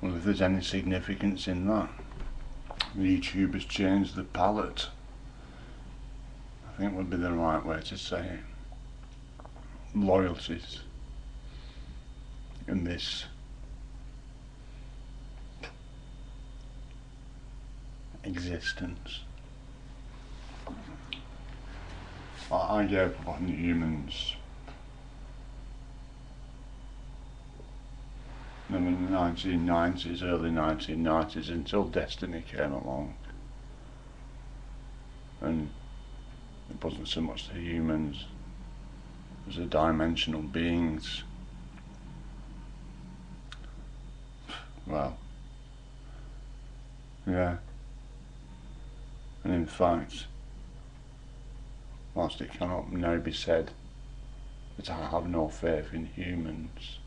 Well, if there's any significance in that, YouTube has changed the palette, I think would be the right way to say it. Loyalties in this existence. I gave up on humans in the 1990s, early 1990s, until Destiny came along, and it wasn't so much the humans as the dimensional beings. Well, yeah, and in fact, whilst it cannot now be said that I have no faith in humans,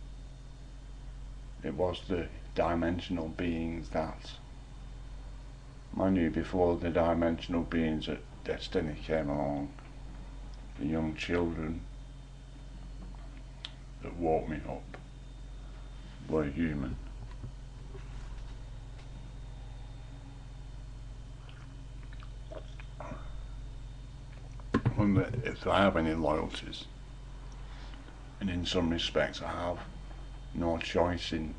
it was the dimensional beings that I knew before the dimensional beings at Destiny came along, the young children that woke me up were human. If I have any loyalties, and in some respects I have no choice in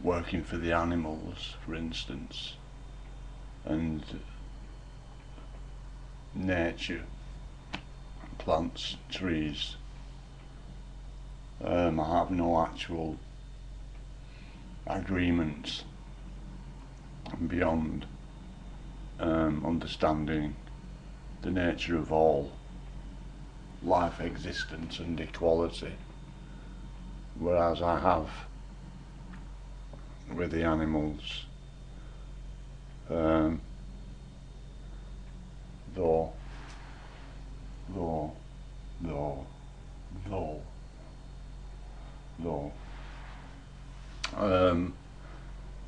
working for the animals, for instance, and nature, plants, trees. I have no actual agreements beyond understanding the nature of all life existence and equality, whereas I have with the animals, though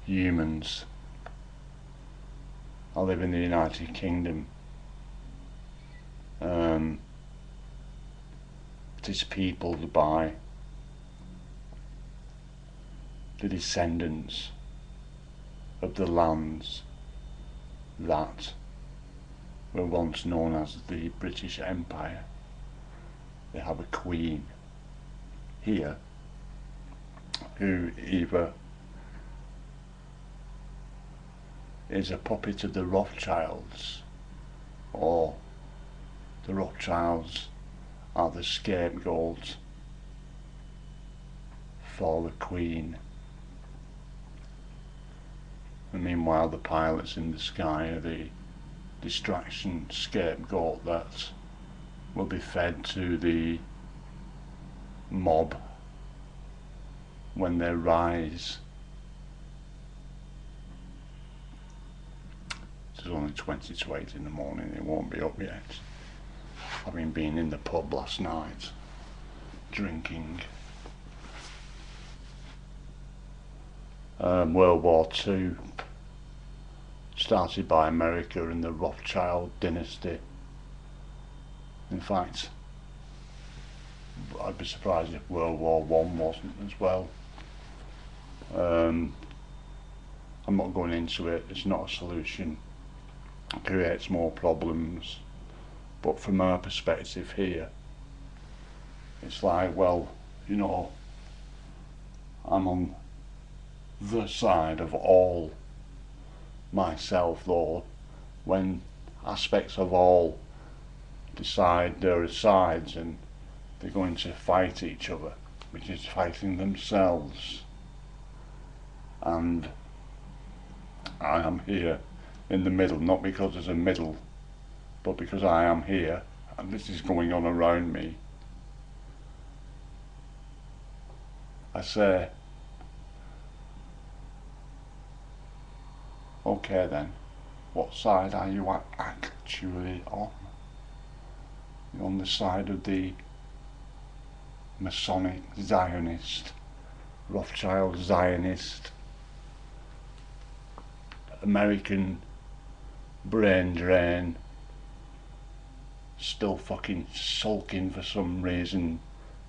humans. I live in the United Kingdom. It is peopled by the descendants of the lands that were once known as the British Empire. They have a queen here who either is a puppet of the Rothschilds, or the Rothschilds are the scapegoat for the Queen. And meanwhile the pilots in the sky are the distraction scapegoat that will be fed to the mob when they rise. It's only 20 to 8 in the morning, it won't be up yet. Having been in the pub last night, drinking. World War II, started by America and the Rothschild dynasty. In fact, I'd be surprised if World War I wasn't as well. I'm not going into it, it's not a solution. It creates more problems. But from our perspective here, it's like, well, you know, I'm on the side of all myself, though when aspects of all decide there are sides and they're going to fight each other, which is fighting themselves, and I am here in the middle, not because there's a middle, but because I am here and this is going on around me. I say, okay then, what side are you actually on? You're on the side of the Masonic Zionist, Rothschild Zionist, American brain drain, still fucking sulking for some reason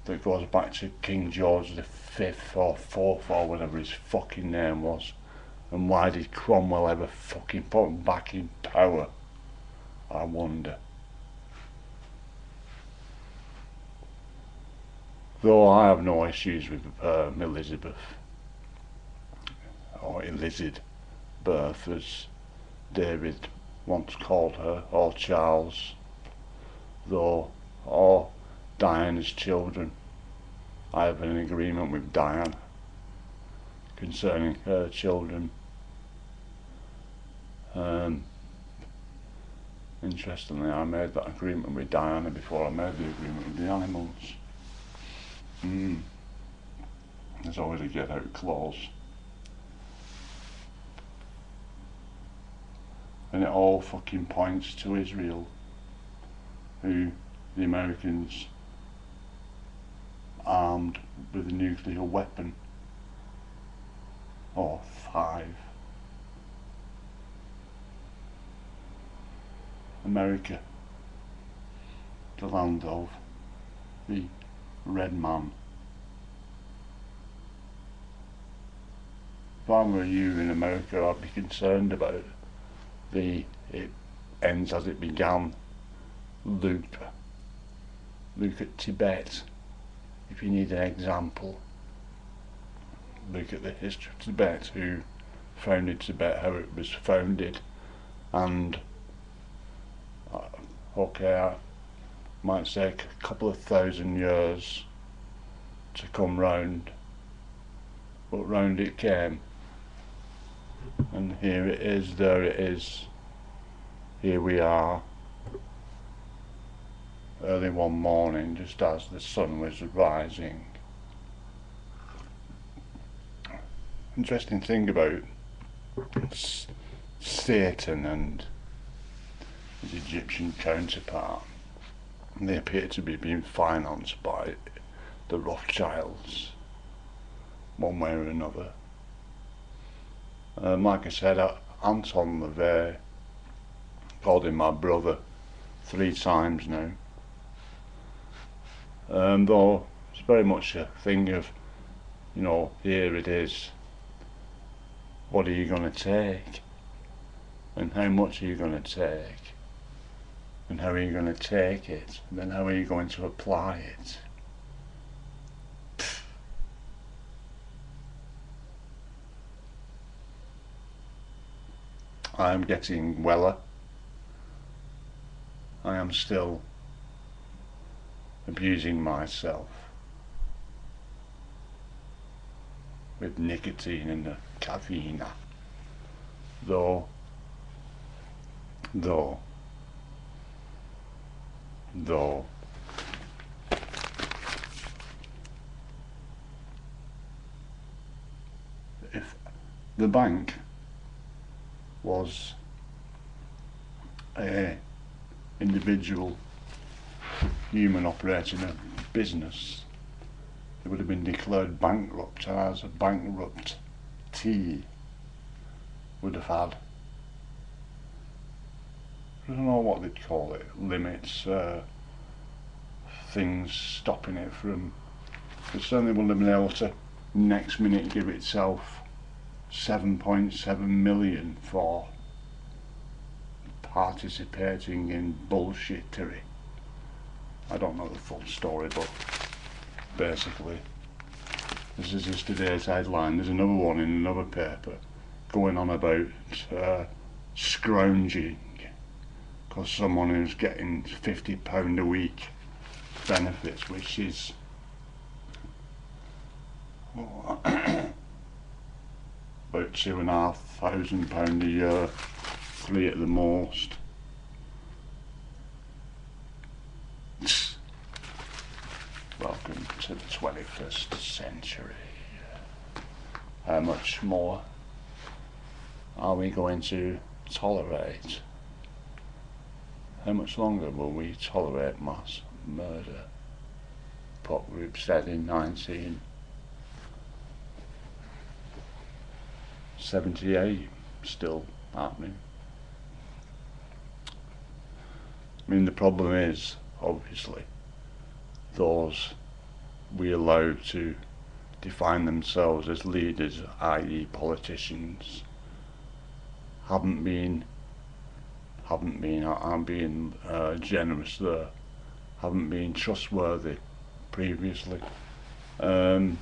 that goes back to King George the Fifth or Fourth or whatever his fucking name was. And why did Cromwell ever fucking put him back in power? I wonder. Though I have no issues with Elizabeth, or Elizabeth, as David once called her, or Charles, though, or Diana's children. I have an agreement with Diana concerning her children. Interestingly, I made that agreement with Diana before I made the agreement with the animals. There's always a get out clause. And it all fucking points to Israel, who the Americans armed with a nuclear weapon, or 5. America, the land of the red man. If I were you in America, I'd be concerned about it ends as it began. Look at Tibet. If you need an example, look at the history of Tibet, who founded Tibet, how it was founded, and okay, I might say a couple of thousand years to come round, but round it came, and here it is, there it is, here we are, early one morning, just as the sun was rising. Interesting thing about Satan and his Egyptian counterpart, they appear to be being financed by the Rothschilds, one way or another. Like I said, Anton LaVey, called him my brother 3 times now. Though it's very much a thing of, you know, here it is, what are you going to take? And how much are you going to take? And how are you going to take it? And then how are you going to apply it? I am getting weller. I am still abusing myself with nicotine and the caffeine. Though if the bank was a individual human operating a business, it would have been declared bankrupt, as a bankruptee would have had, I don't know what they'd call it, limits, things stopping it from, it certainly wouldn't have been able to next minute give itself 7.7 million for participating in bullshittery. I don't know the full story, but basically this is just today's headline. There's another one in another paper going on about scrounging, because someone who's getting £50 a week benefits, which is about £2,500 a year, 3 at the most. Welcome to the 21st century. How much more are we going to tolerate? How much longer will we tolerate mass murder? Pop Group said in 1978, still happening. I mean, the problem is, obviously, those we allow to define themselves as leaders, i.e. politicians, haven't been, I'm being generous there, haven't been trustworthy previously. The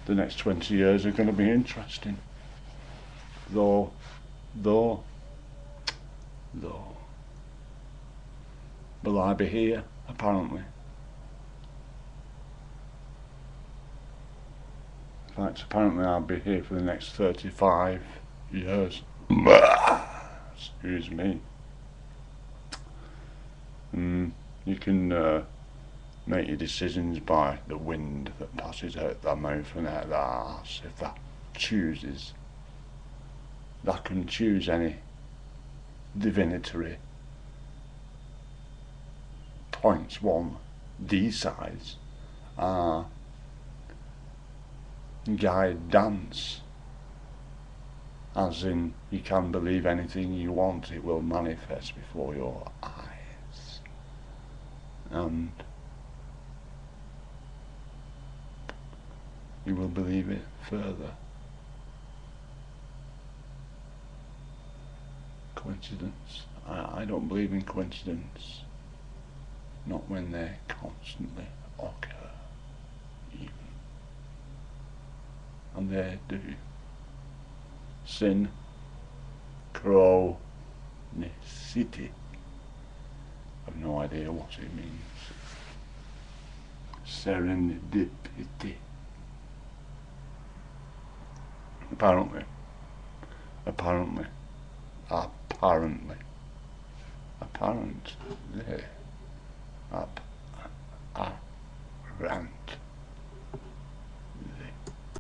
next 20 years are going to be interesting. Though, will I be here? Apparently. In fact, apparently I'll be here for the next 35 years. Excuse me. You can make your decisions by the wind that passes out their mouth and out their arse. If that chooses, that can choose any divinatory points one decides are guidance, as in you can believe anything you want, it will manifest before your eyes, and you will believe it further. Coincidence? I don't believe in coincidence. Not when they constantly occur, even. And they do. Synchronicity. I've no idea what it means. Serendipity. Apparently. Apparently.